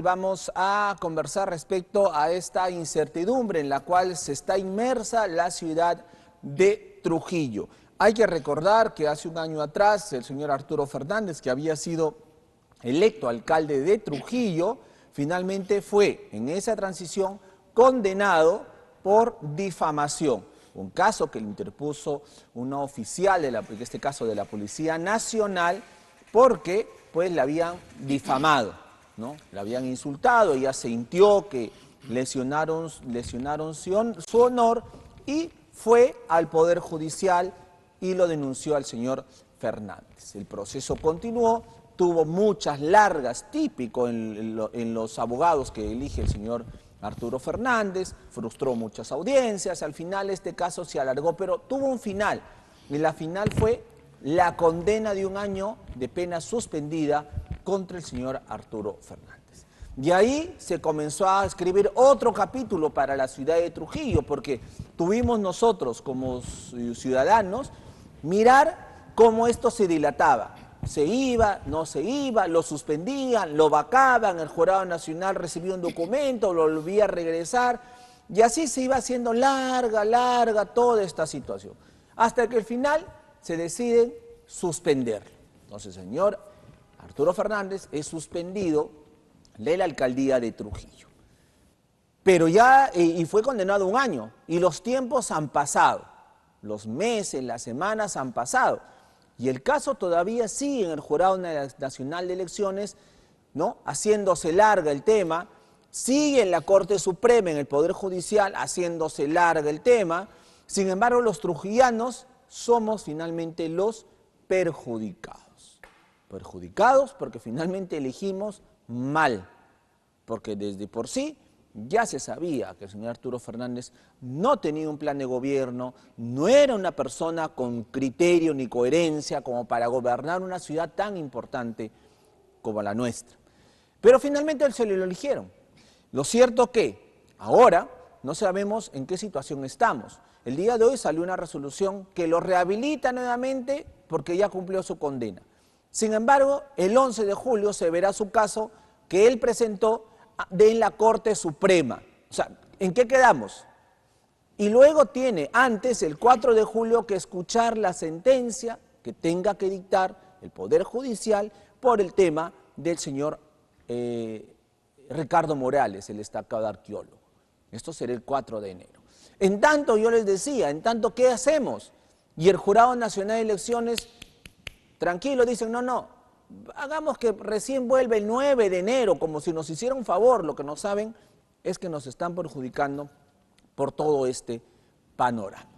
Vamos a conversar respecto a esta incertidumbre en la cual se está inmersa la ciudad de Trujillo. Hay que recordar que hace un año atrás el señor Arturo Fernández, que había sido electo alcalde de Trujillo, finalmente fue en esa transición condenado por difamación. Un caso que le interpuso una oficial, en este caso de la Policía Nacional, porque pues le habían difamado, ¿no? La habían insultado, ella sintió que lesionaron su honor y fue al Poder Judicial y lo denunció al señor Fernández. El proceso continuó, tuvo muchas largas, típico en los abogados que elige el señor Arturo Fernández, frustró muchas audiencias, al final este caso se alargó, pero tuvo un final, y la final fue la condena de un año de pena suspendida contra el señor Arturo Fernández. De ahí se comenzó a escribir otro capítulo para la ciudad de Trujillo, porque tuvimos nosotros como ciudadanos mirar cómo esto se dilataba. Se iba, no se iba, lo suspendían, lo vacaban, el Jurado Nacional recibía un documento, lo volvía a regresar, y así se iba haciendo larga toda esta situación, hasta que al final se deciden suspenderlo. Entonces, señor Arturo Fernández es suspendido de la alcaldía de Trujillo. Pero ya, y fue condenado a un año, y los tiempos han pasado, los meses, las semanas han pasado, y el caso todavía sigue en el Jurado Nacional de Elecciones, ¿no? Haciéndose larga el tema, sigue en la Corte Suprema, en el Poder Judicial, haciéndose larga el tema. Sin embargo, los trujillanos somos finalmente los perjudicados. Perjudicados porque finalmente elegimos mal, porque desde por sí ya se sabía que el señor Arturo Fernández no tenía un plan de gobierno, no era una persona con criterio ni coherencia como para gobernar una ciudad tan importante como la nuestra. Pero finalmente se lo eligieron. Lo cierto que ahora no sabemos en qué situación estamos. El día de hoy salió una resolución que lo rehabilita nuevamente porque ya cumplió su condena. Sin embargo, el 11 de julio se verá su caso que él presentó en la Corte Suprema. O sea, ¿en qué quedamos? Y luego tiene antes, el 4 de julio, que escuchar la sentencia que tenga que dictar el Poder Judicial por el tema del señor Ricardo Morales, el destacado arqueólogo. Esto será el 4 de enero. En tanto, yo les decía, en tanto, ¿qué hacemos? Y el Jurado Nacional de Elecciones, tranquilo, dicen, no, hagamos que recién vuelve el 9 de enero, como si nos hiciera un favor. Lo que no saben es que nos están perjudicando por todo este panorama.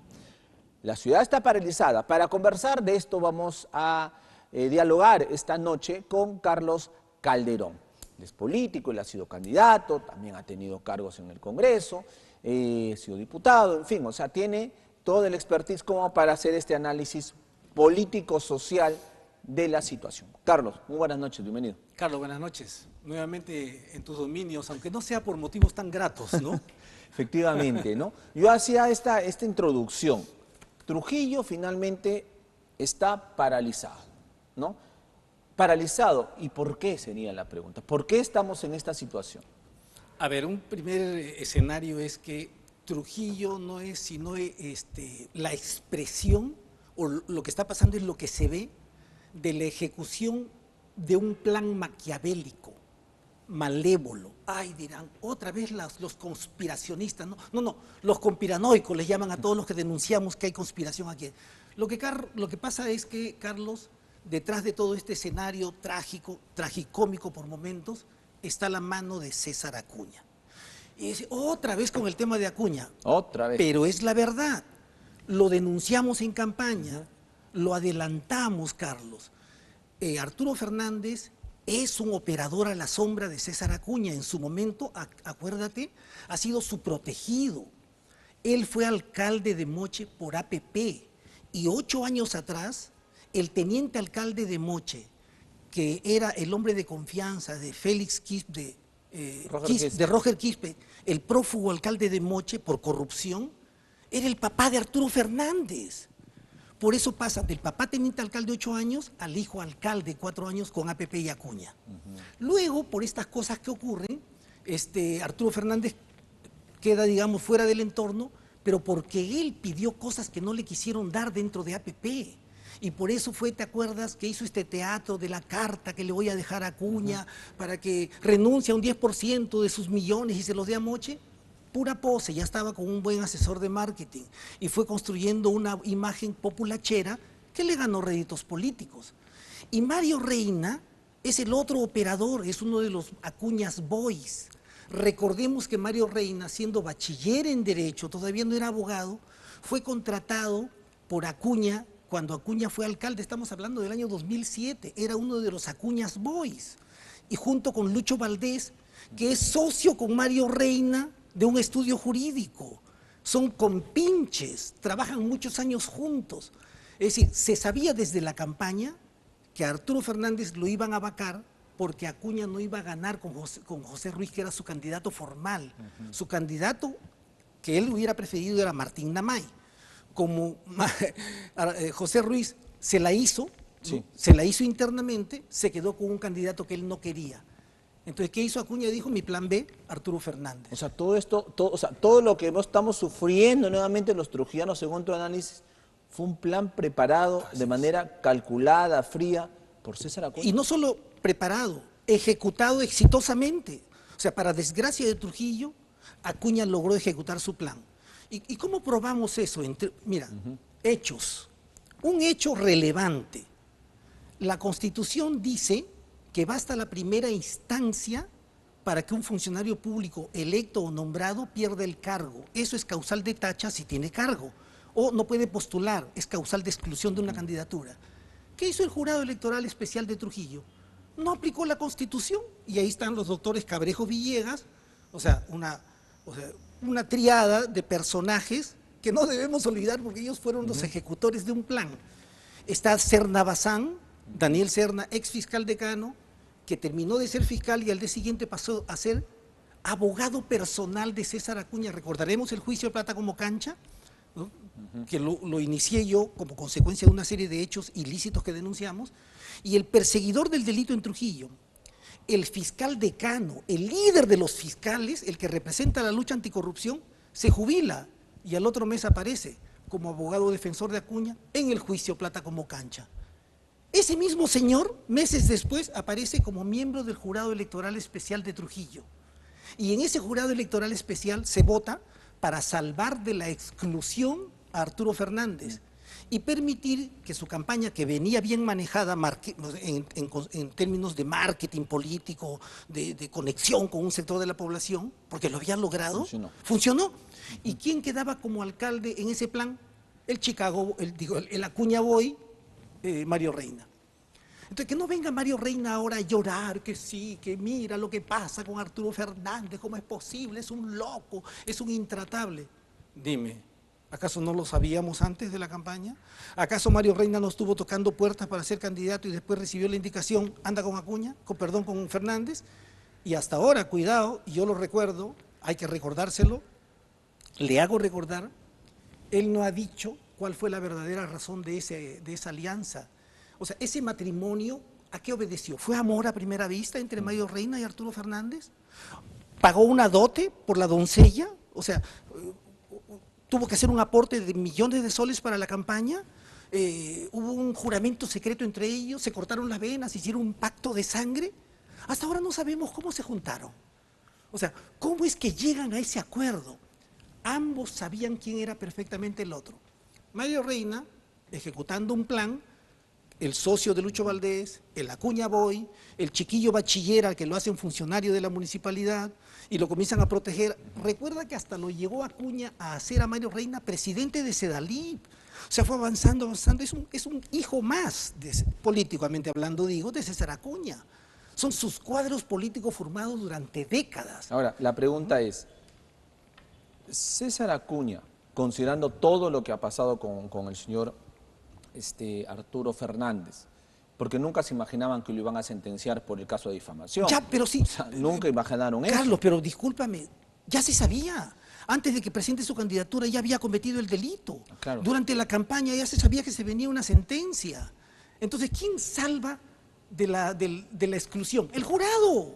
La ciudad está paralizada. Para conversar de esto vamos a dialogar esta noche con Carlos Calderón. Él es político, él ha sido candidato, también ha tenido cargos en el Congreso, ha sido diputado, en fin, o sea, tiene todo el expertise como para hacer este análisis político-social de la situación. Carlos, muy buenas noches, bienvenido. Carlos, buenas noches. Nuevamente en tus dominios, aunque no sea por motivos tan gratos, ¿no? Efectivamente, ¿no? Yo hacía esta introducción. Trujillo finalmente está paralizado, ¿no? Paralizado. ¿Y por qué sería la pregunta? ¿Por qué estamos en esta situación? A ver, un primer escenario es que Trujillo no es sino la expresión, o lo que está pasando es lo que se ve de la ejecución de un plan maquiavélico, malévolo. Ay, dirán, otra vez los conspiracionistas. No, los conspiranoicos les llaman a todos los que denunciamos que hay conspiración aquí. Lo que pasa es que, Carlos, detrás de todo este escenario trágico, tragicómico por momentos, está la mano de César Acuña. Y dice, otra vez con el tema de Acuña. Otra vez. Pero es la verdad. Lo denunciamos en campaña, lo adelantamos, Carlos. Arturo Fernández es un operador a la sombra de César Acuña. En su momento, acuérdate, ha sido su protegido. Él fue alcalde de Moche por APP. Y 8 años atrás, el teniente alcalde de Moche, que era el hombre de confianza de Félix Quispe, de Roger Quispe, el prófugo alcalde de Moche por corrupción, era el papá de Arturo Fernández. Por eso pasa del papá teniente alcalde 8 años al hijo alcalde 4 años con APP y Acuña. Luego, por estas cosas que ocurren, Arturo Fernández queda, digamos, fuera del entorno, pero porque él pidió cosas que no le quisieron dar dentro de APP. Y por eso fue, ¿te acuerdas?, que hizo este teatro de la carta que le voy a dejar a Acuña para que renuncie a un 10% de sus millones y se los dé a Moche. Pura pose, ya estaba con un buen asesor de marketing y fue construyendo una imagen populachera que le ganó réditos políticos. Y Mario Reina es el otro operador, es uno de los Acuñas Boys. Recordemos que Mario Reina, siendo bachiller en Derecho, todavía no era abogado, fue contratado por Acuña cuando Acuña fue alcalde, estamos hablando del año 2007, era uno de los Acuñas Boys. Y junto con Lucho Valdés, que es socio con Mario Reina de un estudio jurídico, son compinches, trabajan muchos años juntos. Es decir, se sabía desde la campaña que a Arturo Fernández lo iban a vacar porque Acuña no iba a ganar con José Ruiz, que era su candidato formal. Su candidato que él hubiera preferido era Martín Namay. Como José Ruiz se la hizo, sí, se la hizo internamente, se quedó con un candidato que él no quería. Entonces, ¿qué hizo Acuña? Dijo, mi plan B, Arturo Fernández. O sea, todo esto, todo lo que estamos sufriendo nuevamente los trujillanos, según tu análisis, fue un plan preparado de manera calculada, fría, por César Acuña. Y no solo preparado, ejecutado exitosamente. O sea, para desgracia de Trujillo, Acuña logró ejecutar su plan. ¿Y cómo probamos eso? Mira, hechos. Un hecho relevante. La Constitución dice que basta la primera instancia para que un funcionario público electo o nombrado pierda el cargo. Eso es causal de tacha si tiene cargo. O no puede postular, es causal de exclusión de una candidatura. ¿Qué hizo el Jurado Electoral Especial de Trujillo? No aplicó la Constitución, y ahí están los doctores Cabrejo Villegas, o sea, una triada de personajes que no debemos olvidar porque ellos fueron los ejecutores de un plan. Está Serna Bazán, Daniel Serna, ex fiscal decano, que terminó de ser fiscal y al día siguiente pasó a ser abogado personal de César Acuña. Recordaremos el juicio de Plata como Cancha, ¿no?, que lo inicié yo como consecuencia de una serie de hechos ilícitos que denunciamos, y el perseguidor del delito en Trujillo, el fiscal decano, el líder de los fiscales, el que representa la lucha anticorrupción, se jubila y al otro mes aparece como abogado defensor de Acuña en el juicio Plata como Cancha. Ese mismo señor, meses después, aparece como miembro del Jurado Electoral Especial de Trujillo. Y en ese Jurado Electoral Especial se vota para salvar de la exclusión a Arturo Fernández y permitir que su campaña, que venía bien manejada en términos de marketing político, de conexión con un sector de la población, porque lo había logrado, funcionó. ¿Y quién quedaba como alcalde en ese plan? El Acuña Boy, Mario Reina. Entonces, que no venga Mario Reina ahora a llorar, que sí, que mira lo que pasa con Arturo Fernández, cómo es posible, es un loco, es un intratable. Dime, ¿acaso no lo sabíamos antes de la campaña? ¿Acaso Mario Reina no estuvo tocando puertas para ser candidato y después recibió la indicación, anda con Acuña, con Fernández? Y hasta ahora, cuidado, y yo lo recuerdo, hay que recordárselo, le hago recordar, él no ha dicho cuál fue la verdadera razón de esa alianza. O sea, ese matrimonio, ¿a qué obedeció? ¿Fue amor a primera vista entre Mario Reina y Arturo Fernández? ¿Pagó una dote por la doncella? O sea, ¿tuvo que hacer un aporte de millones de soles para la campaña? ¿Hubo un juramento secreto entre ellos? ¿Se cortaron las venas? ¿Hicieron un pacto de sangre? Hasta ahora no sabemos cómo se juntaron. O sea, ¿cómo es que llegan a ese acuerdo? Ambos sabían quién era perfectamente el otro. Mario Reina, ejecutando un plan, el socio de Lucho Valdés, el Acuña Boy, el chiquillo bachiller al que lo hacen funcionario de la municipalidad y lo comienzan a proteger. Recuerda que hasta lo llegó Acuña a hacer a Mario Reina presidente de Sedalip. O sea, fue avanzando, avanzando. Es un hijo más, políticamente hablando, digo, de César Acuña. Son sus cuadros políticos formados durante décadas. Ahora, la pregunta es, César Acuña, considerando todo lo que ha pasado con el señor Arturo Fernández, porque nunca se imaginaban que lo iban a sentenciar por el caso de difamación. Ya, pero sí. O sea, nunca imaginaron eso. Carlos, pero discúlpame, ya se sabía. Antes de que presente su candidatura ya había cometido el delito. Claro. Durante la campaña ya se sabía que se venía una sentencia. Entonces, ¿quién salva de la exclusión? El jurado.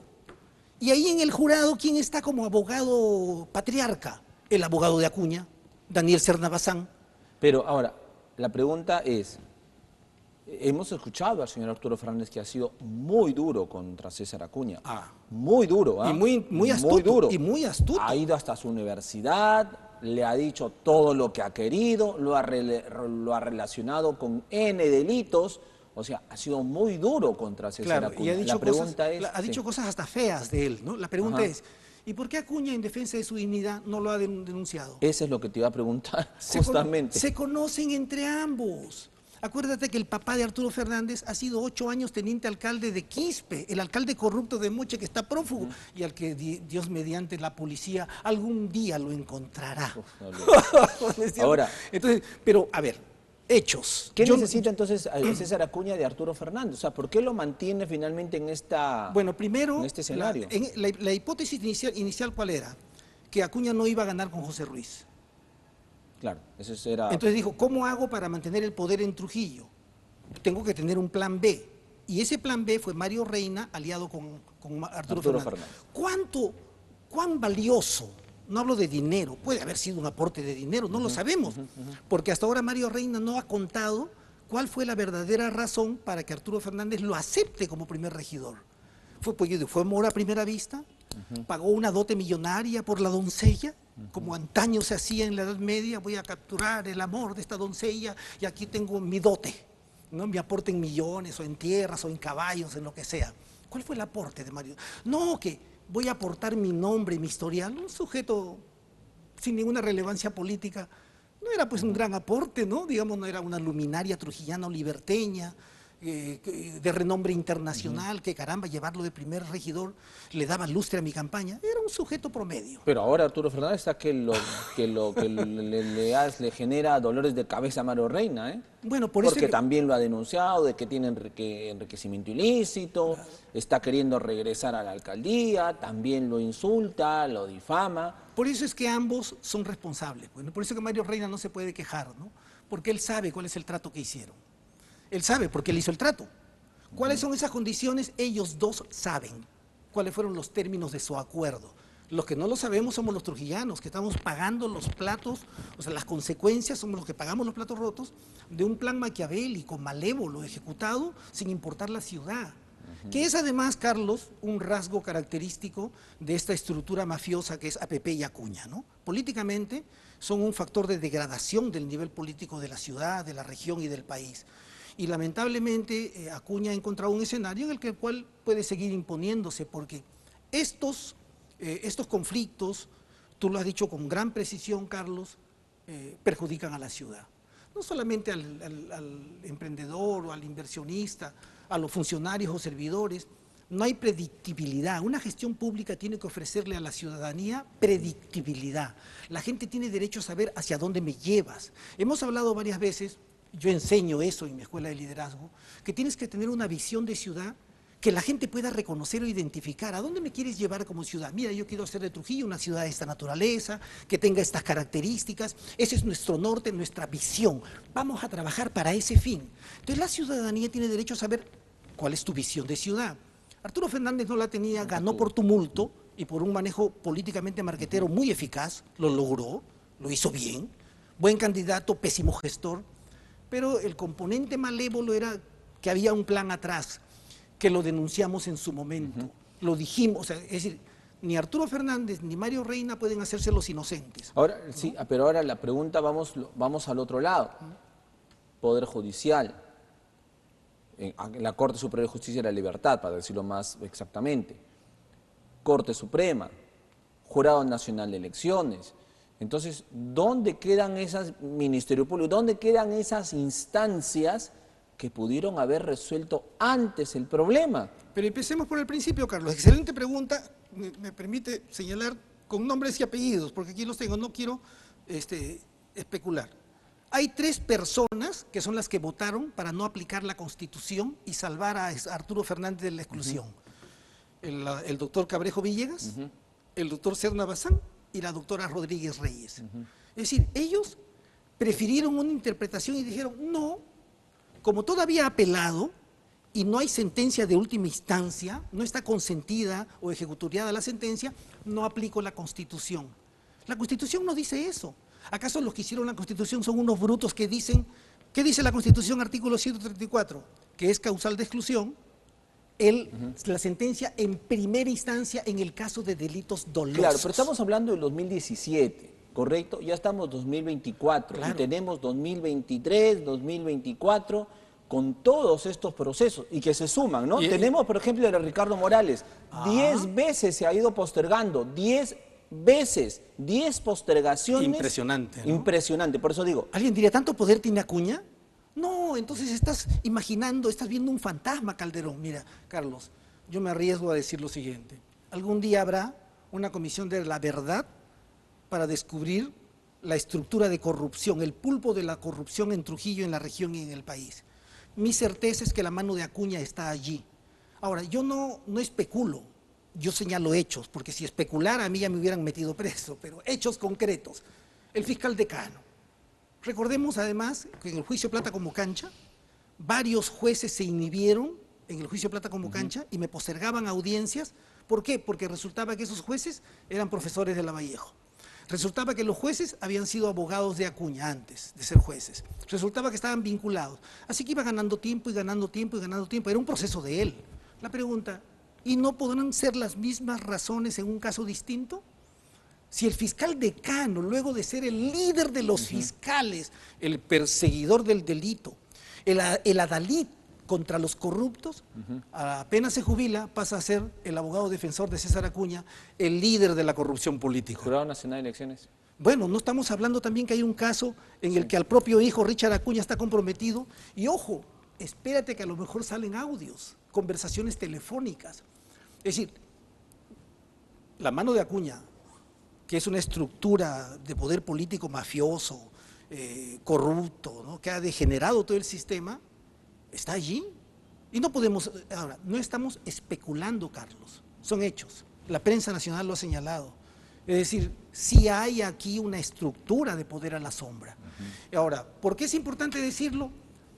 Y ahí en el jurado, ¿quién está como abogado patriarca? El abogado de Acuña, Daniel Serna Bazán. Pero ahora, la pregunta es, hemos escuchado al señor Arturo Fernández que ha sido muy duro contra César Acuña. Muy duro, ¿ah? Y muy astuto. Muy duro. Y muy astuto. Ha ido hasta su universidad, le ha dicho todo lo que ha querido, lo ha relacionado con N delitos. O sea, ha sido muy duro contra César Acuña. Y ha dicho la pregunta cosas, es... ha dicho cosas hasta feas de él, ¿no? La pregunta es, ¿y por qué Acuña, en defensa de su dignidad, no lo ha denunciado? Eso es lo que te iba a preguntar, justamente. Se conocen entre ambos. Acuérdate que el papá de Arturo Fernández ha sido 8 años teniente alcalde de Quispe, el alcalde corrupto de Moche que está prófugo y al que Dios mediante la policía algún día lo encontrará. Ahora, entonces, pero a ver, hechos. ¿Qué necesita entonces César Acuña de Arturo Fernández? O sea, ¿por qué lo mantiene finalmente en primero, en este escenario? La hipótesis inicial, ¿cuál era? Que Acuña no iba a ganar con José Ruiz. Claro, eso era... Entonces dijo, ¿cómo hago para mantener el poder en Trujillo? Tengo que tener un plan B. Y ese plan B fue Mario Reina, aliado con Arturo Fernández. ¿Cuán valioso? No hablo de dinero, puede haber sido un aporte de dinero, no lo sabemos, porque hasta ahora Mario Reina no ha contado cuál fue la verdadera razón para que Arturo Fernández lo acepte como primer regidor. Fue amor a primera vista, pagó una dote millonaria por la doncella, como antaño se hacía en la Edad Media, voy a capturar el amor de esta doncella y aquí tengo mi dote, ¿no? Me aporte en millones o en tierras o en caballos, en lo que sea. ¿Cuál fue el aporte de Mario? No, que voy a aportar mi nombre y mi historial, un sujeto sin ninguna relevancia política, no era pues un gran aporte, ¿no? Digamos, no era una luminaria trujillana o liberteña, de renombre internacional, que caramba, llevarlo de primer regidor le daba lustre a mi campaña, era un sujeto promedio. Pero ahora Arturo Fernández está que le genera dolores de cabeza a Mario Reina, ¿eh? Bueno, porque también lo ha denunciado de que tiene enriquecimiento ilícito, está queriendo regresar a la alcaldía, también lo insulta, lo difama. Por eso es que ambos son responsables, bueno, por eso que Mario Reina no se puede quejar, ¿no? Porque él sabe cuál es el trato que hicieron. Él sabe porque él hizo el trato. ¿Cuáles son esas condiciones? Ellos dos saben cuáles fueron los términos de su acuerdo. Los que no lo sabemos somos los trujillanos, que estamos pagando los platos, o sea, las consecuencias somos los que pagamos los platos rotos de un plan maquiavélico, malévolo, ejecutado sin importar la ciudad. Que es además, Carlos, un rasgo característico de esta estructura mafiosa que es APP y Acuña, ¿no? Políticamente son un factor de degradación del nivel político de la ciudad, de la región y del país. Y lamentablemente Acuña ha encontrado un escenario en el cual puede seguir imponiéndose, porque estos conflictos, tú lo has dicho con gran precisión, Carlos, perjudican a la ciudad. No solamente al emprendedor o al inversionista, a los funcionarios o servidores. No hay predictibilidad. Una gestión pública tiene que ofrecerle a la ciudadanía predictibilidad. La gente tiene derecho a saber hacia dónde me llevas. Hemos hablado varias veces, yo enseño eso en mi escuela de liderazgo, que tienes que tener una visión de ciudad que la gente pueda reconocer o identificar. ¿A dónde me quieres llevar como ciudad? Mira, yo quiero hacer de Trujillo una ciudad de esta naturaleza, que tenga estas características. Ese es nuestro norte, nuestra visión. Vamos a trabajar para ese fin. Entonces la ciudadanía tiene derecho a saber cuál es tu visión de ciudad. Arturo Fernández no la tenía, ganó por tumulto y por un manejo políticamente marquetero muy eficaz, lo logró, lo hizo bien. Buen candidato, pésimo gestor. Pero el componente malévolo era que había un plan atrás, que lo denunciamos en su momento, lo dijimos, o sea, es decir, ni Arturo Fernández ni Mario Reina pueden hacerse los inocentes. Ahora, ¿no? Sí, pero ahora la pregunta, vamos al otro lado. Poder Judicial, la Corte Superior de Justicia de la Libertad, para decirlo más exactamente, Corte Suprema, Jurado Nacional de Elecciones. Entonces, ¿dónde quedan esas Ministerio Público? ¿Dónde quedan esas instancias que pudieron haber resuelto antes el problema? Pero empecemos por el principio, Carlos. Excelente pregunta. Me permite señalar con nombres y apellidos, porque aquí los tengo, no quiero especular. Hay 3 personas que son las que votaron para no aplicar la Constitución y salvar a Arturo Fernández de la exclusión. El doctor Cabrejo Villegas, el doctor Serna Bazán y la doctora Rodríguez Reyes. Es decir, ellos prefirieron una interpretación y dijeron, no, como todavía ha apelado y no hay sentencia de última instancia, no está consentida o ejecutoriada la sentencia, no aplico la Constitución. La Constitución no dice eso. ¿Acaso los que hicieron la Constitución son unos brutos que dicen, ¿qué dice la Constitución, artículo 134? Que es causal de exclusión la sentencia en primera instancia en el caso de delitos dolosos. Claro, pero estamos hablando del 2017, ¿correcto? Ya estamos 2024 y tenemos 2023, 2024, con todos estos procesos y que se suman, ¿no? Tenemos, por ejemplo, el de Ricardo Morales. 10 veces se ha ido postergando, 10 veces, 10 postergaciones. Impresionante, ¿no? Impresionante, por eso digo. ¿Alguien diría, ¿tanto poder tiene Acuña? No, entonces estás imaginando, estás viendo un fantasma, Calderón. Mira, Carlos, yo me arriesgo a decir lo siguiente. Algún día habrá una comisión de la verdad para descubrir la estructura de corrupción, el pulpo de la corrupción en Trujillo, en la región y en el país. Mi certeza es que la mano de Acuña está allí. Ahora, yo no especulo, yo señalo hechos, porque si especulara a mí ya me hubieran metido preso, pero hechos concretos. El fiscal decano. Recordemos además que en el juicio Plata como Cancha, varios jueces se inhibieron en el juicio Plata como Cancha y me postergaban audiencias. ¿Por qué? Porque resultaba que esos jueces eran profesores de Lavallejo. Resultaba que los jueces habían sido abogados de Acuña antes de ser jueces. Resultaba que estaban vinculados. Así que iba ganando tiempo y ganando tiempo y ganando tiempo. Era un proceso de él. La pregunta, ¿y no podrán ser las mismas razones en un caso distinto? Si el fiscal decano, luego de ser el líder de los fiscales, el perseguidor del delito, el adalid contra los corruptos, apenas se jubila, pasa a ser el abogado defensor de César Acuña, el líder de la corrupción política. ¿Jurado Nacional de Elecciones? Bueno, no estamos hablando también que hay un caso en el que al propio hijo Richard Acuña está comprometido, y ojo, espérate que a lo mejor salen audios, conversaciones telefónicas. Es decir, la mano de Acuña, que es una estructura de poder político mafioso, corrupto, ¿no?, que ha degenerado todo el sistema, está allí. Y no podemos, ahora, no estamos especulando, Carlos, son hechos. La prensa nacional lo ha señalado. Es decir, sí hay aquí una estructura de poder a la sombra. Ahora, ¿por qué es importante decirlo?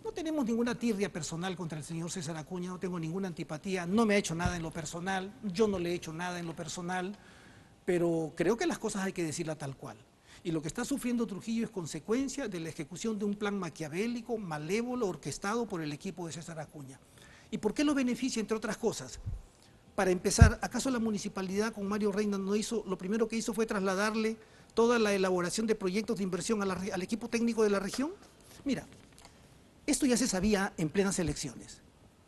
No tenemos ninguna tirria personal contra el señor César Acuña, no tengo ninguna antipatía, no me ha hecho nada en lo personal, yo no le he hecho nada en lo personal, pero creo que las cosas hay que decirlas tal cual. Y lo que está sufriendo Trujillo es consecuencia de la ejecución de un plan maquiavélico, malévolo, orquestado por el equipo de César Acuña. ¿Y por qué lo beneficia, entre otras cosas? Para empezar, ¿acaso la municipalidad con Mario Reina no hizo, lo primero que hizo fue trasladarle toda la elaboración de proyectos de inversión al equipo técnico de la región? Mira, esto ya se sabía en plenas elecciones.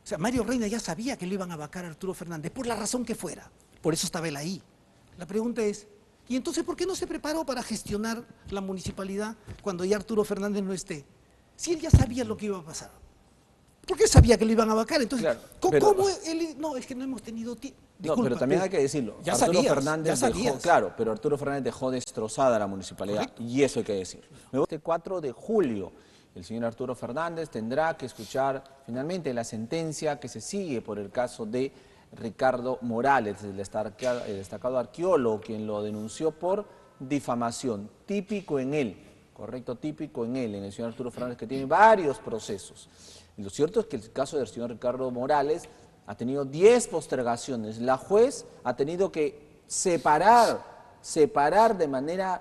O sea, Mario Reina ya sabía que lo iban a vacar a Arturo Fernández, por la razón que fuera. Por eso estaba él ahí. La pregunta es, ¿y entonces por qué no se preparó para gestionar la municipalidad cuando ya Arturo Fernández no esté? Si él ya sabía lo que iba a pasar. ¿Por qué sabía que lo iban a vacar? Entonces, claro, ¿cómo él? No, es que no hemos tenido tiempo. No, pero también hay que decirlo. Ya Arturo sabías, Fernández ya dejó, sabías. claro, pero Arturo Fernández dejó destrozada la municipalidad. Correcto. Y eso hay que decir. Este 4 de julio, el señor Arturo Fernández tendrá que escuchar finalmente la sentencia que se sigue por el caso de Ricardo Morales, el destacado arqueólogo, quien lo denunció por difamación. Típico en él, correcto, típico en él, en el señor Arturo Fernández, que tiene varios procesos. Y lo cierto es que el caso del señor Ricardo Morales ha tenido 10 postergaciones. La juez ha tenido que separar de manera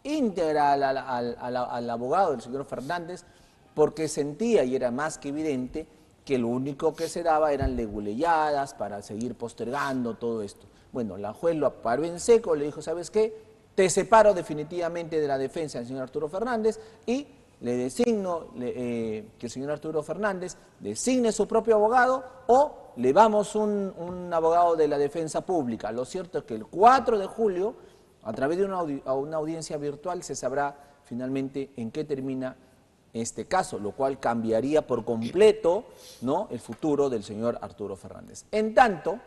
íntegra al abogado del señor Fernández, porque sentía, y era más que evidente, que lo único que se daba eran leguleyadas para seguir postergando todo esto. Bueno, la juez lo paró en seco, le dijo, ¿sabes qué? Te separo definitivamente de la defensa del señor Arturo Fernández y le designo que el señor Arturo Fernández designe su propio abogado o le vamos un abogado de la defensa pública. Lo cierto es que el 4 de julio, a través de una audiencia virtual, se sabrá finalmente en qué termina este caso, lo cual cambiaría por completo, ¿no?, el futuro del señor Arturo Fernández. En tanto,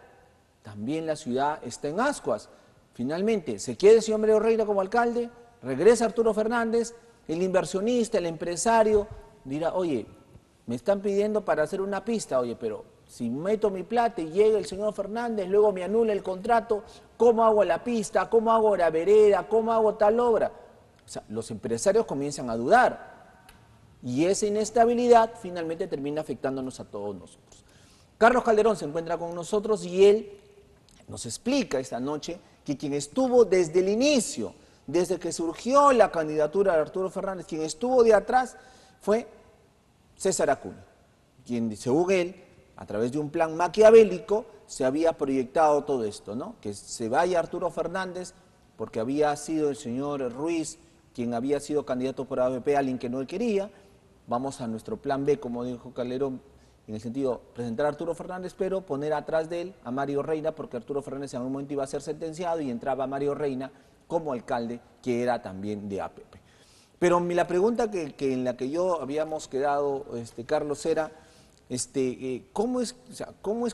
también la ciudad está en ascuas. Finalmente, se queda el señor Mario Reina como alcalde, regresa Arturo Fernández, el inversionista, el empresario, dirá, oye, me están pidiendo para hacer una pista, oye, pero si meto mi plata y llega el señor Fernández, luego me anula el contrato, ¿cómo hago la pista? ¿Cómo hago la vereda? ¿Cómo hago tal obra? O sea, los empresarios comienzan a dudar. Y esa inestabilidad finalmente termina afectándonos a todos nosotros. Carlos Calderón se encuentra con nosotros y él nos explica esta noche que quien estuvo desde el inicio, desde que surgió la candidatura de Arturo Fernández, quien estuvo de atrás fue César Acuña, quien, según él, a través de un plan maquiavélico, se había proyectado todo esto, ¿no? Que se vaya Arturo Fernández porque había sido el señor Ruiz quien había sido candidato por AVP, alguien que no él quería. Vamos a nuestro plan B, como dijo Calderón, en el sentido presentar a Arturo Fernández, pero poner atrás de él a Mario Reina, porque Arturo Fernández en algún momento iba a ser sentenciado y entraba Mario Reina como alcalde, que era también de APP. Pero la pregunta en la que yo habíamos quedado, Carlos, era ¿cómo es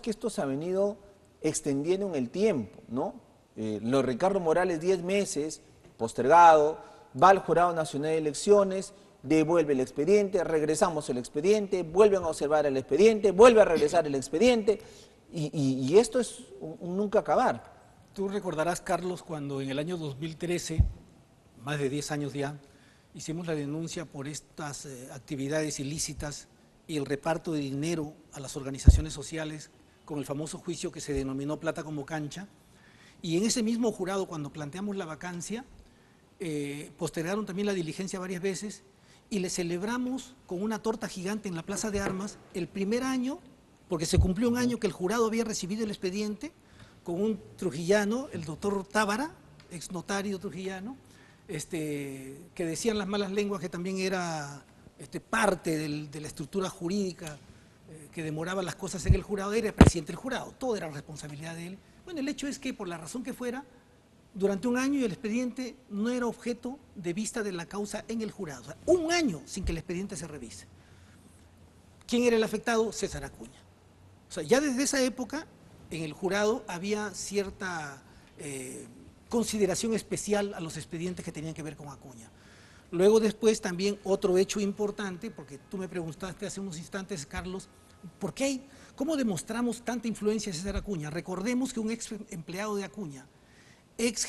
que esto se ha venido extendiendo en el tiempo, ¿no? Lo de Ricardo Morales, 10 meses, postergado, va al Jurado Nacional de Elecciones, devuelve el expediente, regresamos el expediente, vuelven a observar el expediente, vuelve a regresar el expediente, y esto es un nunca acabar. Tú recordarás, Carlos, cuando en el año 2013, más de 10 años ya, hicimos la denuncia por estas actividades ilícitas y el reparto de dinero a las organizaciones sociales con el famoso juicio que se denominó Plata como Cancha. Y en ese mismo jurado, cuando planteamos la vacancia, postergaron también la diligencia varias veces y le celebramos con una torta gigante en la Plaza de Armas el primer año, porque se cumplió un año que el jurado había recibido el expediente, con un trujillano, el doctor Tábara, ex notario trujillano, que decían las malas lenguas que también era parte de la estructura jurídica que demoraba las cosas en el jurado, era el presidente del jurado, todo era responsabilidad de él. Bueno, el hecho es que por la razón que fuera, durante un año el expediente no era objeto de vista de la causa en el jurado, o sea, un año sin que el expediente se revise. ¿Quién era el afectado? César Acuña. O sea, ya desde esa época en el jurado había cierta consideración especial a los expedientes que tenían que ver con Acuña. Luego después también otro hecho importante, porque tú me preguntaste hace unos instantes, Carlos, ¿por qué cómo demostramos tanta influencia de César Acuña? Recordemos que un ex empleado de Acuña, ex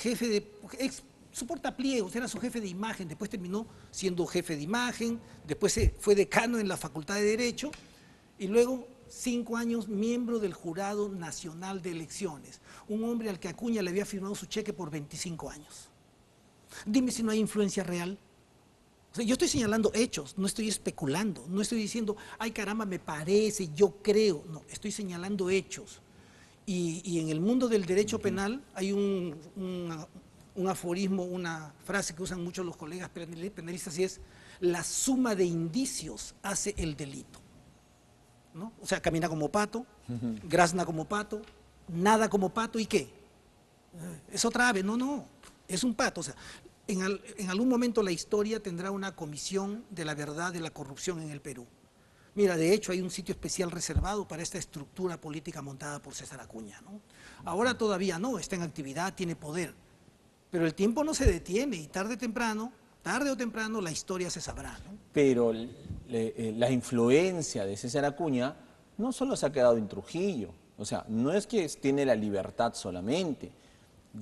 soportapliegos, era su jefe de imagen, después terminó siendo jefe de imagen, después fue decano en la Facultad de Derecho y luego 5 años miembro del Jurado Nacional de Elecciones, un hombre al que Acuña le había firmado su cheque por 25 años. Dime si no hay influencia real. O sea, yo estoy señalando hechos, no estoy especulando, no estoy diciendo, ay caramba, me parece, yo creo, no, estoy señalando hechos. Y en el mundo del derecho penal hay un aforismo, una frase que usan muchos los colegas penalistas y es, la suma de indicios hace el delito, ¿no? O sea, camina como pato, grazna como pato, nada como pato, ¿y qué? Es otra ave, no, es un pato, o sea, en algún momento la historia tendrá una comisión de la verdad de la corrupción en el Perú. Mira, de hecho hay un sitio especial reservado para esta estructura política montada por César Acuña, ¿no? Ahora todavía no, está en actividad, tiene poder, pero el tiempo no se detiene y tarde o temprano la historia se sabrá, ¿no? Pero la influencia de César Acuña no solo se ha quedado en Trujillo, o sea, no es que tiene la libertad solamente,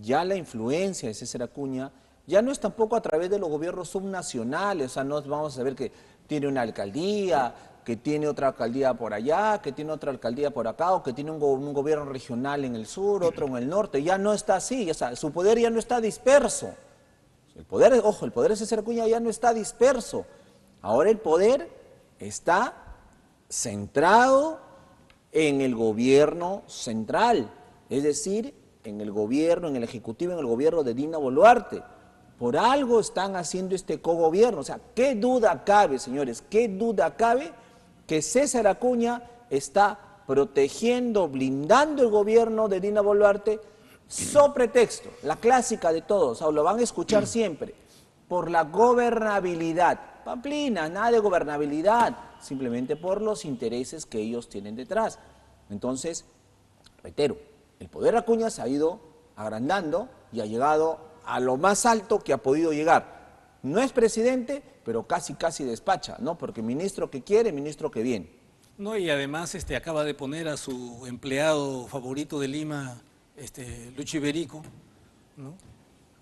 ya la influencia de César Acuña ya no es tampoco a través de los gobiernos subnacionales, o sea, no vamos a ver que tiene una alcaldía, que tiene otra alcaldía por allá, que tiene otra alcaldía por acá, o que tiene un gobierno regional en el sur, otro en el norte, ya no está así, o sea, su poder ya no está disperso. El poder, ojo, el poder de César Acuña ya no está disperso, ahora el poder está centrado en el gobierno central, es decir, en el gobierno, en el ejecutivo, en el gobierno de Dina Boluarte. Por algo están haciendo este cogobierno. O sea, ¿qué duda cabe, señores? ¿Qué duda cabe que César Acuña está protegiendo, blindando el gobierno de Dina Boluarte sobre pretexto, la clásica de todos, o lo van a escuchar siempre, por la gobernabilidad? Pamplina, nada de gobernabilidad, simplemente por los intereses que ellos tienen detrás. Entonces, reitero, el poder Acuña se ha ido agrandando y ha llegado a lo más alto que ha podido llegar. No es presidente, pero casi despacha, ¿no? Porque ministro que quiere, ministro que viene. No, y además acaba de poner a su empleado favorito de Lima, Lucho Iberico, ¿no?,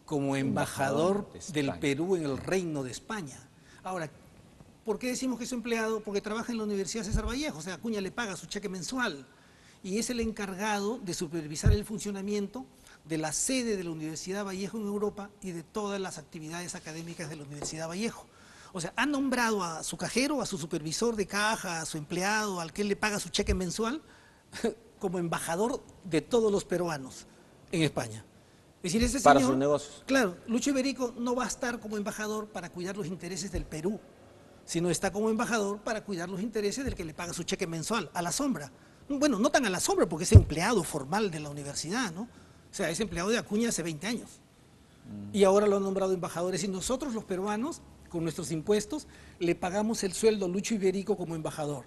como embajador del Perú en el Reino de España. Ahora, ¿por qué decimos que es empleado? Porque trabaja en la Universidad César Vallejo, o sea, Acuña le paga su cheque mensual y es el encargado de supervisar el funcionamiento de la sede de la Universidad Vallejo en Europa y de todas las actividades académicas de la Universidad Vallejo. O sea, ha nombrado a su cajero, a su supervisor de caja, a su empleado, al que él le paga su cheque mensual, como embajador de todos los peruanos en España. Es decir, ese para señor, sus negocios. claro, Lucho Iberico no va a estar como embajador para cuidar los intereses del Perú, sino está como embajador para cuidar los intereses del que le paga su cheque mensual, a la sombra. Bueno, no tan a la sombra porque es empleado formal de la universidad, ¿no? O sea, es empleado de Acuña hace 20 años. Y ahora lo han nombrado embajadores y nosotros los peruanos, con nuestros impuestos, le pagamos el sueldo a Lucho Iberico como embajador.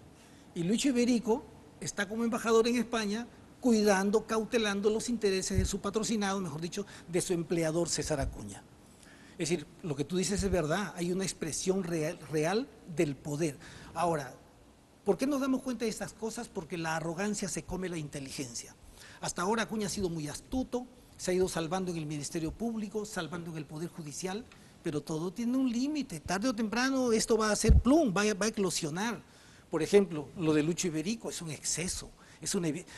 Y Lucho Iberico está como embajador en España cuidando, cautelando los intereses de su patrocinado, mejor dicho, de su empleador César Acuña. Es decir, lo que tú dices es verdad, hay una expresión real del poder. Ahora, ¿por qué nos damos cuenta de estas cosas? Porque la arrogancia se come la inteligencia. Hasta ahora Acuña ha sido muy astuto, se ha ido salvando en el Ministerio Público, salvando en el Poder Judicial, pero todo tiene un límite. Tarde o temprano esto va a ser plum, va a eclosionar. Por ejemplo, lo de Lucho Iberico es un exceso.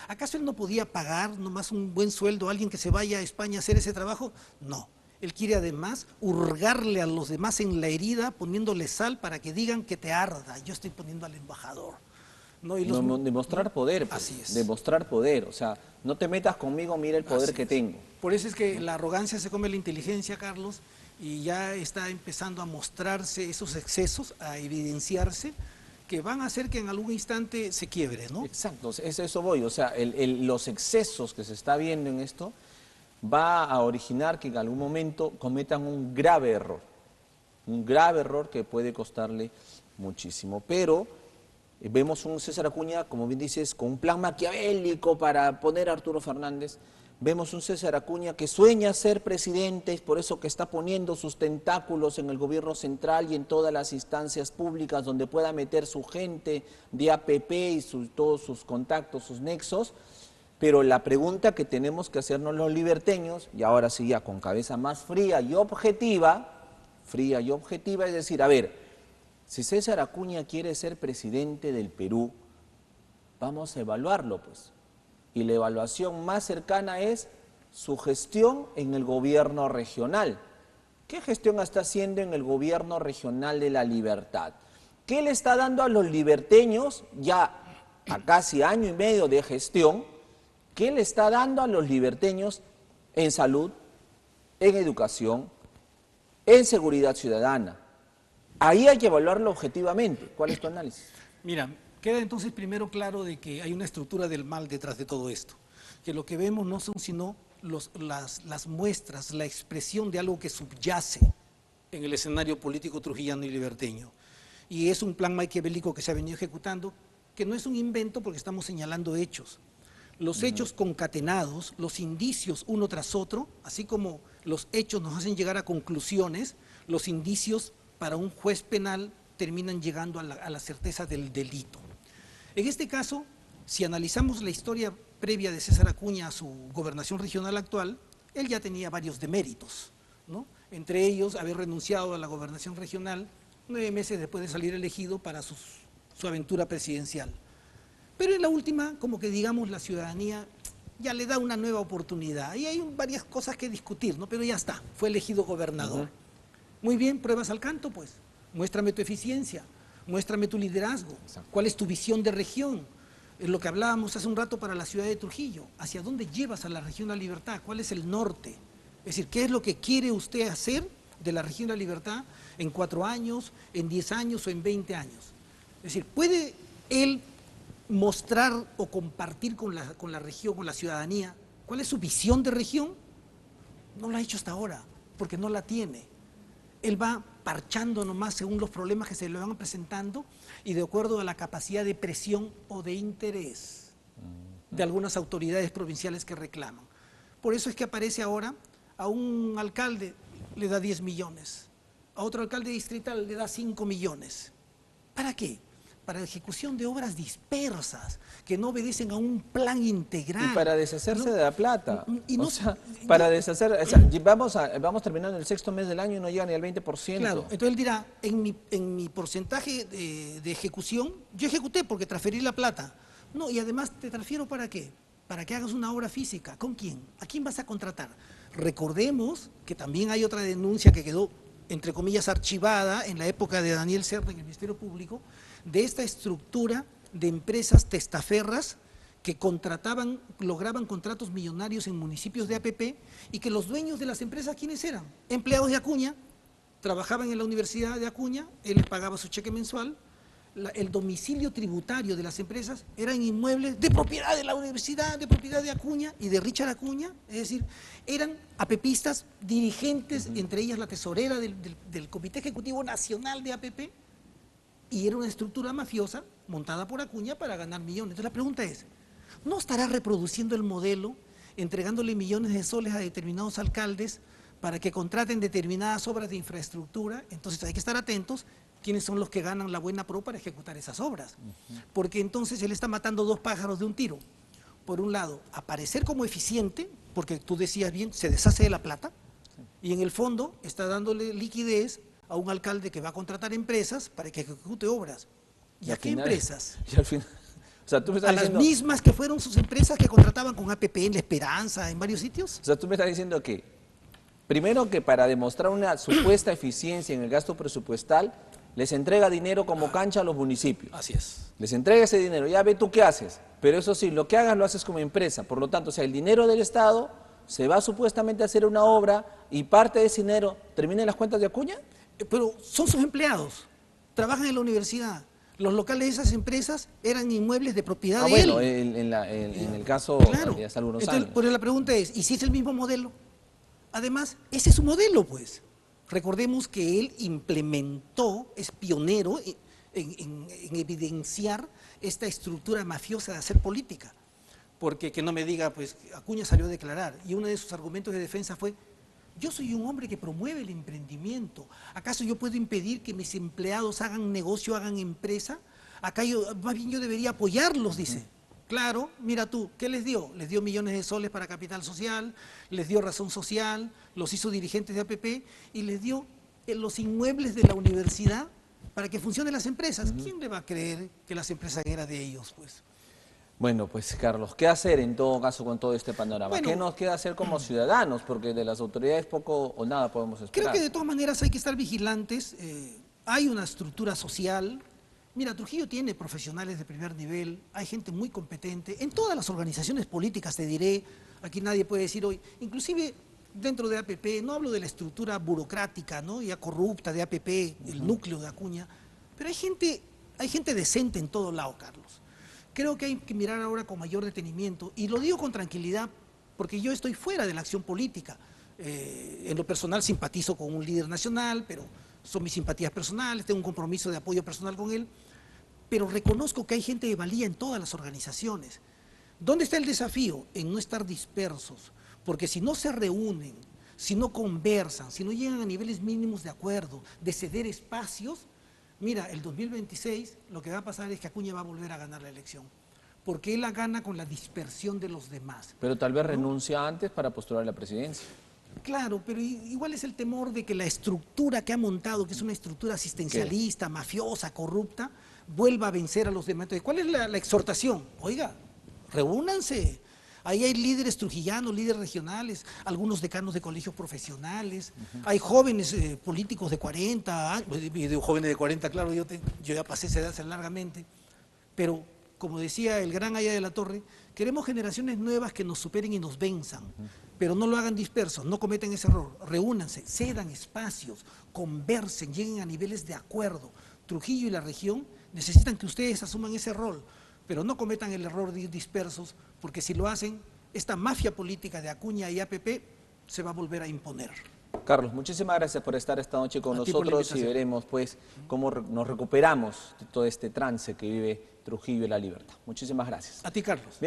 ¿Acaso él no podía pagar nomás un buen sueldo a alguien que se vaya a España a hacer ese trabajo? No. Él quiere además hurgarle a los demás en la herida poniéndole sal para que digan que te arda. Yo estoy poniendo al embajador. No, demostrar poder, pues, así es. Demostrar poder, o sea, no te metas conmigo, mira el poder que tengo. Por eso es que la arrogancia se come la inteligencia, Carlos, y ya está empezando a mostrarse esos excesos, a evidenciarse, que van a hacer que en algún instante se quiebre, ¿no? Exacto, es eso voy, o sea, los excesos que se está viendo en esto va a originar que en algún momento cometan un grave error que puede costarle muchísimo, pero vemos un César Acuña, como bien dices, con un plan maquiavélico para poner a Arturo Fernández. Vemos un César Acuña que sueña ser presidente, es por eso que está poniendo sus tentáculos en el gobierno central y en todas las instancias públicas donde pueda meter su gente de APP y todos sus contactos, sus nexos. Pero la pregunta que tenemos que hacernos los liberteños, y ahora sí ya con cabeza más fría y objetiva, es decir, a ver, si César Acuña quiere ser presidente del Perú, vamos a evaluarlo, pues. Y la evaluación más cercana es su gestión en el gobierno regional. ¿Qué gestión está haciendo en el gobierno regional de La Libertad? ¿Qué le está dando a los liberteños, ya a casi año y medio de gestión, qué le está dando a los liberteños en salud, en educación, en seguridad ciudadana? Ahí hay que evaluarlo objetivamente. ¿Cuál es tu análisis? Mira, queda entonces primero claro de que hay una estructura del mal detrás de todo esto, que lo que vemos no son sino las muestras, la expresión de algo que subyace en el escenario político trujillano y liberteño. Y es un plan maquiavélico que se ha venido ejecutando, que no es un invento porque estamos señalando hechos. Los hechos concatenados, los indicios uno tras otro, así como los hechos nos hacen llegar a conclusiones, los indicios para un juez penal terminan llegando a la certeza del delito. En este caso, si analizamos la historia previa de César Acuña a su gobernación regional actual, él ya tenía varios deméritos, ¿no? Entre ellos, haber renunciado a la gobernación regional 9 meses después de salir elegido para su aventura presidencial. Pero en la última, como que digamos, la ciudadanía ya le da una nueva oportunidad. Y hay varias cosas que discutir, ¿no? Pero ya está, fue elegido gobernador. Muy bien, pruebas al canto, pues. Muéstrame tu eficiencia, muéstrame tu liderazgo, cuál es tu visión de región. Es lo que hablábamos hace un rato para la ciudad de Trujillo. ¿Hacia dónde llevas a la región La Libertad? ¿Cuál es el norte? Es decir, ¿qué es lo que quiere usted hacer de la región La Libertad en 4 años, en 10 años o en 20 años? Es decir, ¿puede él mostrar o compartir con la región, con la ciudadanía, cuál es su visión de región? No lo ha hecho hasta ahora, porque no la tiene. Él va parchando nomás según los problemas que se le van presentando y de acuerdo a la capacidad de presión o de interés de algunas autoridades provinciales que reclaman. Por eso es que aparece ahora a un alcalde le da 10 millones, a otro alcalde distrital le da 5 millones. ¿Para qué? para ejecución de obras dispersas, que no obedecen a un plan integral. Y para deshacerse ¿no? de la plata. Y no, o sea, para deshacer, o sea, vamos terminando el sexto mes del año y no llega ni al 20%. Claro, entonces él dirá, en mi porcentaje de ejecución, yo ejecuté porque transferí la plata. No, y además te transfiero ¿para qué? Para que hagas una obra física. ¿Con quién? ¿A quién vas a contratar? Recordemos que también hay otra denuncia que quedó, entre comillas, archivada en la época de Daniel Cerda en el Ministerio Público, de esta estructura de empresas testaferras que lograban contratos millonarios en municipios de APP y que los dueños de las empresas, ¿quiénes eran? Empleados de Acuña, trabajaban en la Universidad de Acuña, él les pagaba su cheque mensual, el domicilio tributario de las empresas eran inmuebles de propiedad de la universidad, de propiedad de Acuña y de Richard Acuña, es decir, eran apepistas dirigentes, entre ellas la tesorera del Comité Ejecutivo Nacional de APP, y era una estructura mafiosa montada por Acuña para ganar millones. Entonces la pregunta es, ¿no estará reproduciendo el modelo, entregándole millones de soles a determinados alcaldes para que contraten determinadas obras de infraestructura? Entonces hay que estar atentos quiénes son los que ganan la buena pro para ejecutar esas obras. Porque entonces él está matando dos pájaros de un tiro. Por un lado, aparecer como eficiente, porque tú decías bien, se deshace de la plata, y en el fondo está dándole liquidez a un alcalde que va a contratar empresas para que ejecute obras. ¿Y a qué empresas? Y al final, o sea, tú me estás ¿A las diciendo, mismas que fueron sus empresas que contrataban con APP en La Esperanza, en varios sitios? o sea, tú me estás diciendo que, primero que para demostrar una supuesta eficiencia en el gasto presupuestal, les entrega dinero como cancha a los municipios. Así es. Les entrega ese dinero, ya ve tú qué haces. Pero eso sí, lo que hagas lo haces como empresa. Por lo tanto, o sea, el dinero del Estado se va supuestamente a hacer una obra y parte de ese dinero termina en las cuentas de Acuña. Pero son sus empleados, trabajan en la universidad. Los locales de esas empresas eran inmuebles de propiedad de Bueno, él. en el caso Claro. de hace algunos Entonces, años. pero la pregunta es, ¿y si es el mismo modelo? Además, ese es su modelo, pues. Recordemos que él implementó, es pionero en evidenciar esta estructura mafiosa de hacer política. Porque que no me diga, pues, Acuña salió a declarar, y uno de sus argumentos de defensa fue, yo soy un hombre que promueve el emprendimiento. ¿Acaso yo puedo impedir que mis empleados hagan negocio, hagan empresa? Más bien yo debería apoyarlos, dice. Claro, mira tú, ¿qué les dio? Les dio millones de soles para capital social, les dio razón social, los hizo dirigentes de APP y les dio los inmuebles de la universidad para que funcionen las empresas. ¿Quién le va a creer que las empresas eran de ellos, pues? Bueno, pues Carlos, ¿qué hacer en todo caso con todo este panorama? Bueno, ¿qué nos queda hacer como ciudadanos? Porque de las autoridades poco o nada podemos esperar. Creo que de todas maneras hay que estar vigilantes. Hay una estructura social. Mira, Trujillo tiene profesionales de primer nivel, hay gente muy competente. En todas las organizaciones políticas, te diré, aquí nadie puede decir hoy, inclusive dentro de APP, no hablo de la estructura burocrática, ¿no? Ya corrupta de APP, el núcleo de Acuña, pero hay gente decente en todo lado, Carlos. Creo que hay que mirar ahora con mayor detenimiento, y lo digo con tranquilidad, porque yo estoy fuera de la acción política. En lo personal simpatizo con un líder nacional, pero son mis simpatías personales, tengo un compromiso de apoyo personal con él, pero reconozco que hay gente de valía en todas las organizaciones. ¿Dónde está el desafío? En no estar dispersos, porque si no se reúnen, si no conversan, si no llegan a niveles mínimos de acuerdo, de ceder espacios, mira, el 2026 lo que va a pasar es que Acuña va a volver a ganar la elección, porque él la gana con la dispersión de los demás. Pero tal vez renuncia antes para postular a la presidencia. Claro, pero igual es el temor de que la estructura que ha montado, que es una estructura asistencialista, mafiosa, corrupta, vuelva a vencer a los demás. Entonces, ¿cuál es la exhortación? Oiga, reúnanse. Ahí hay líderes trujillanos, líderes regionales, algunos decanos de colegios profesionales, hay jóvenes políticos de 40 años, jóvenes de 40, claro, yo ya pasé esa edad largamente, pero como decía el gran Aya de la Torre, queremos generaciones nuevas que nos superen y nos venzan, pero no lo hagan dispersos, no cometan ese error, reúnanse, cedan espacios, conversen, lleguen a niveles de acuerdo. Trujillo y la región necesitan que ustedes asuman ese rol, pero no cometan el error de ir dispersos, porque si lo hacen, esta mafia política de Acuña y APP se va a volver a imponer. Carlos, muchísimas gracias por estar esta noche con nosotros y veremos pues cómo nos recuperamos de todo este trance que vive Trujillo y La Libertad. Muchísimas gracias. A ti, Carlos.